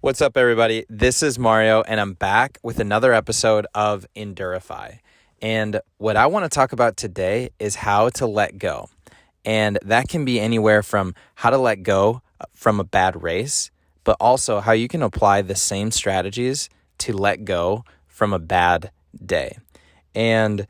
What's up, everybody? This is Mario, and I'm back with another episode of Endurify. And what I want to talk about today is how to let go. And that can be anywhere from how to let go from a bad race, but also how you can apply the same strategies to let go from a bad day. And,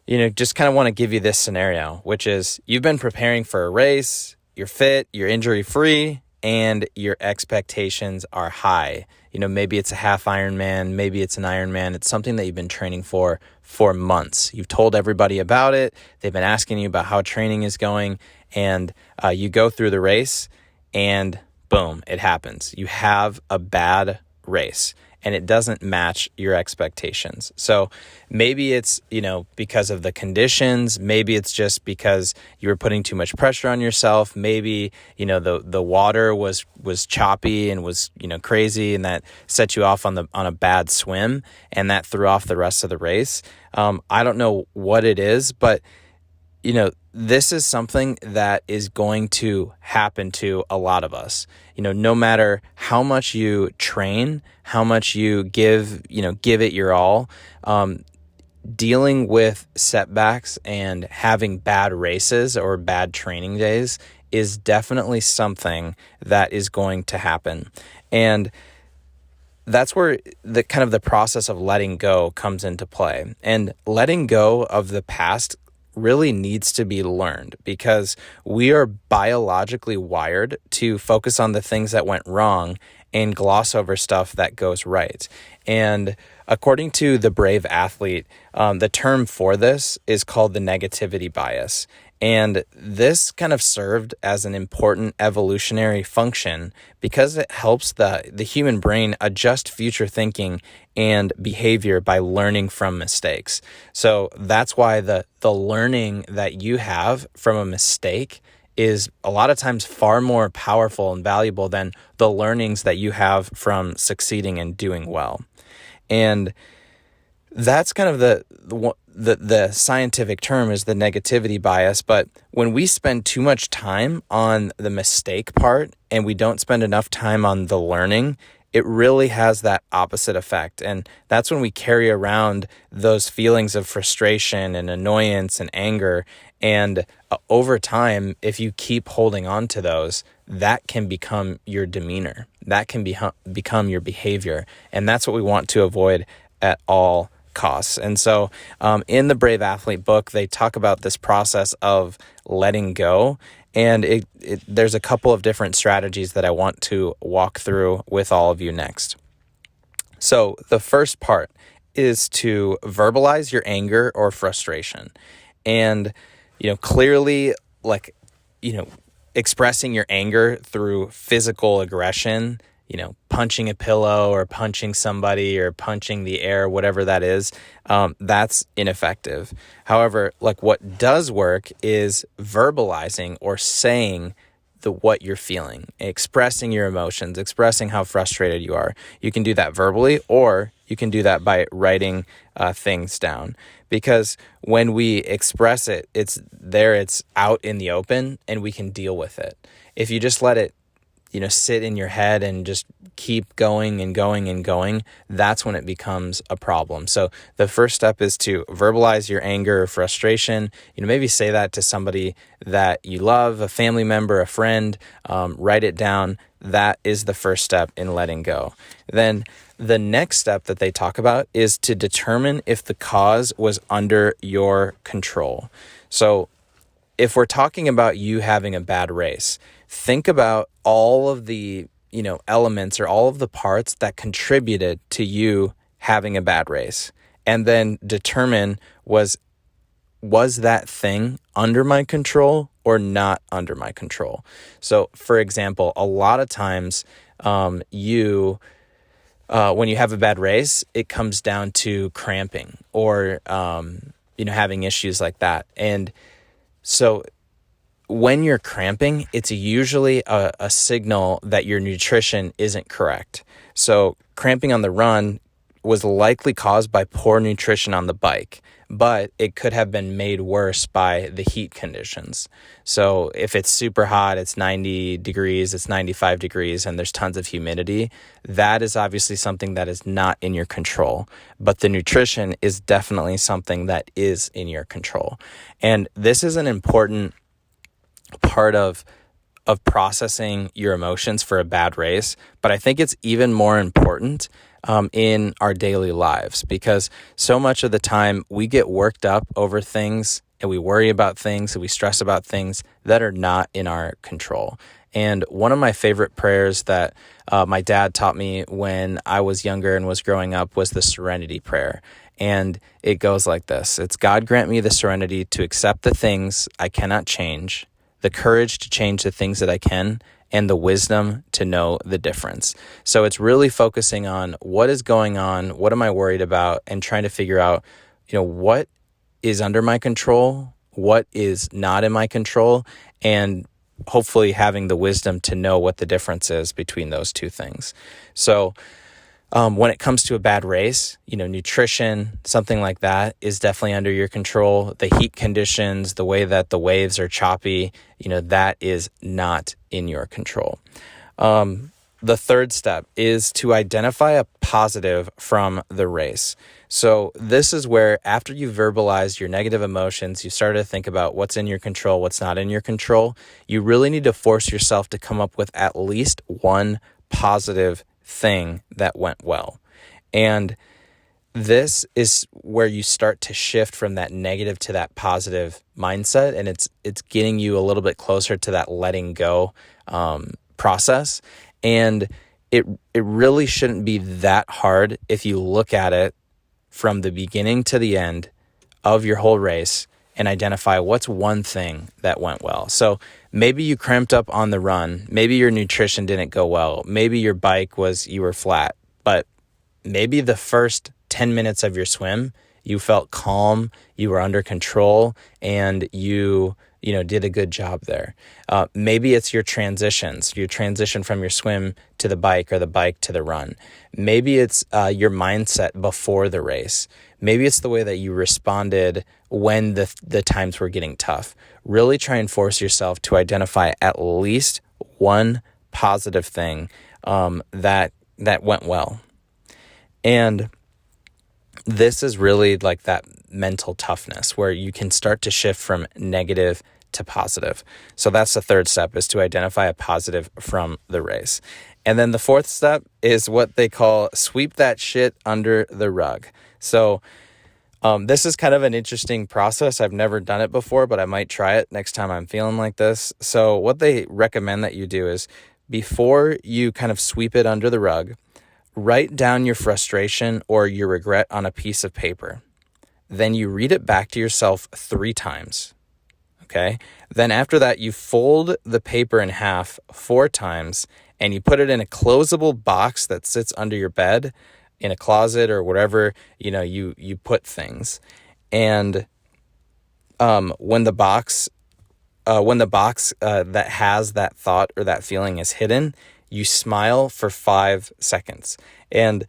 just kind of want to give you this scenario, which is you've been preparing for a race, you're fit, you're injury free, and your expectations are high. Maybe it's a half Ironman, maybe it's an Ironman. It's something that you've been training for months. You've told everybody about it. They've been asking you about how training is going, and you go through the race, and boom, it happens. You have a bad race, and it doesn't match your expectations. So maybe it's, because of the conditions, maybe it's just because you were putting too much pressure on yourself. Maybe, the water was choppy and was, crazy, and that set you off on a bad swim, and that threw off the rest of the race. I don't know what it is, but this is something that is going to happen to a lot of us. No matter how much you train, how much you give it your all, dealing with setbacks and having bad races or bad training days is definitely something that is going to happen. And that's where the kind of the process of letting go comes into play. And letting go of the past really needs to be learned, because we are biologically wired to focus on the things that went wrong and gloss over stuff that goes right. And according to The Brave Athlete, the term for this is called the negativity bias. And this kind of served as an important evolutionary function because it helps the human brain adjust future thinking and behavior by learning from mistakes. So that's why the learning that you have from a mistake is a lot of times far more powerful and valuable than the learnings that you have from succeeding and doing well. And that's kind of the scientific term is the negativity bias. But when we spend too much time on the mistake part and we don't spend enough time on the learning, it really has that opposite effect. And that's when we carry around those feelings of frustration and annoyance and anger. And over time, if you keep holding on to those, that can become your demeanor. That can become your behavior. And that's what we want to avoid at all costs. And so in the Brave Athlete book, they talk about this process of letting go. And there's a couple of different strategies that I want to walk through with all of you next. So the first part is to verbalize your anger or frustration. And, clearly, expressing your anger through physical aggression, punching a pillow or punching somebody or punching the air, whatever that is, that's ineffective. However, what does work is verbalizing or saying what you're feeling, expressing your emotions, expressing how frustrated you are. You can do that verbally, or you can do that by writing things down. Because when we express it, it's out in the open, and we can deal with it. If you just let it sit in your head and just keep going and going and going, that's when it becomes a problem. So the first step is to verbalize your anger or frustration. Maybe say that to somebody that you love, a family member, a friend, write it down. That is the first step in letting go. Then the next step that they talk about is to determine if the cause was under your control. So if we're talking about you having a bad race, think about all of the, elements or all of the parts that contributed to you having a bad race, and then determine was that thing under my control or not under my control. So, for example, a lot of times when you have a bad race, it comes down to cramping or, having issues like that. And so when you're cramping, it's usually a signal that your nutrition isn't correct. So cramping on the run was likely caused by poor nutrition on the bike, but it could have been made worse by the heat conditions. So if it's super hot, it's 90 degrees, it's 95 degrees, and there's tons of humidity, that is obviously something that is not in your control. But the nutrition is definitely something that is in your control. And this is an important part of processing your emotions for a bad race, but I think it's even more important in our daily lives, because so much of the time we get worked up over things and we worry about things and we stress about things that are not in our control. And one of my favorite prayers that my dad taught me when I was younger and was growing up was the Serenity Prayer. And it goes like this. It's, God grant me the serenity to accept the things I cannot change, the courage to change the things that I can, and the wisdom to know the difference. So it's really focusing on what is going on, what am I worried about, and trying to figure out, what is under my control, what is not in my control, and hopefully having the wisdom to know what the difference is between those two things. So when it comes to a bad race, nutrition, something like that is definitely under your control. The heat conditions, the way that the waves are choppy, that is not in your control. The third step is to identify a positive from the race. So this is where, after you verbalize your negative emotions, you start to think about what's in your control, what's not in your control. You really need to force yourself to come up with at least one positive thing that went well. And this is where you start to shift from that negative to that positive mindset, and it's getting you a little bit closer to that letting go process. And it really shouldn't be that hard if you look at it from the beginning to the end of your whole race and identify what's one thing that went well. So maybe you cramped up on the run. Maybe your nutrition didn't go well. Maybe your bike you were flat. But maybe the first 10 minutes of your swim, you felt calm, you were under control, and you did a good job there. Maybe it's your transitions, your transition from your swim to the bike or the bike to the run. Maybe it's your mindset before the race. Maybe it's the way that you responded when the times were getting tough. Really try and force yourself to identify at least one positive thing that went well. And this is really like that mental toughness where you can start to shift from negative to positive. So that's the third step, is to identify a positive from the race. And then the fourth step is what they call sweep that shit under the rug. So this is kind of an interesting process. I've never done it before, but I might try it next time I'm feeling like this. So what they recommend that you do is, before you kind of sweep it under the rug, write down your frustration or your regret on a piece of paper. Then you read it back to yourself 3 times. Okay? Then after that, you fold the paper in half 4 times and you put it in a closable box that sits under your bed, in a closet or wherever, you put things. And when the box that has that thought or that feeling is hidden, you smile for 5 seconds. And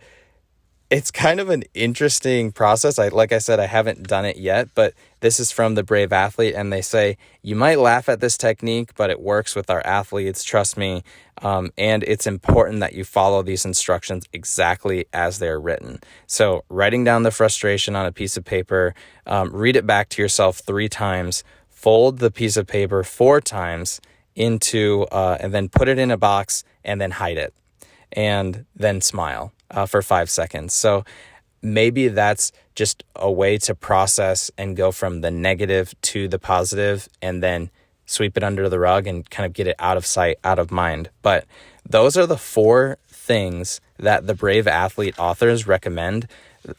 it's kind of an interesting process. Like I said, I haven't done it yet, but this is from the Brave Athlete, and they say, you might laugh at this technique, but it works with our athletes, trust me. And it's important that you follow these instructions exactly as they're written. So writing down the frustration on a piece of paper, read it back to yourself 3 times, fold the piece of paper 4 times into, and then put it in a box and then hide it, and then smile for 5 seconds. So maybe that's just a way to process and go from the negative to the positive, and then sweep it under the rug and kind of get it out of sight, out of mind. But those are the 4 things that the Brave Athlete authors recommend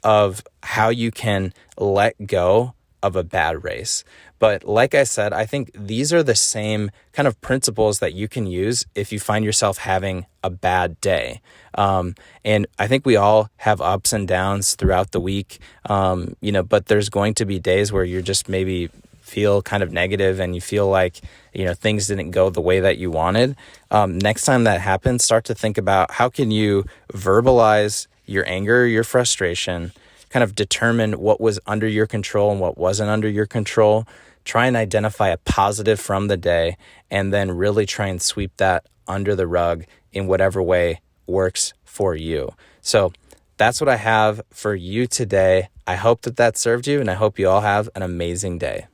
of how you can let go of a bad race. But like I said, I think these are the same kind of principles that you can use if you find yourself having a bad day. And I think we all have ups and downs throughout the week, but there's going to be days where you're just maybe feel kind of negative and you feel like, things didn't go the way that you wanted. Next time that happens, start to think about how can you verbalize your anger, your frustration, kind of determine what was under your control and what wasn't under your control. Try and identify a positive from the day, and then really try and sweep that under the rug in whatever way works for you. So that's what I have for you today. I hope that served you, and I hope you all have an amazing day.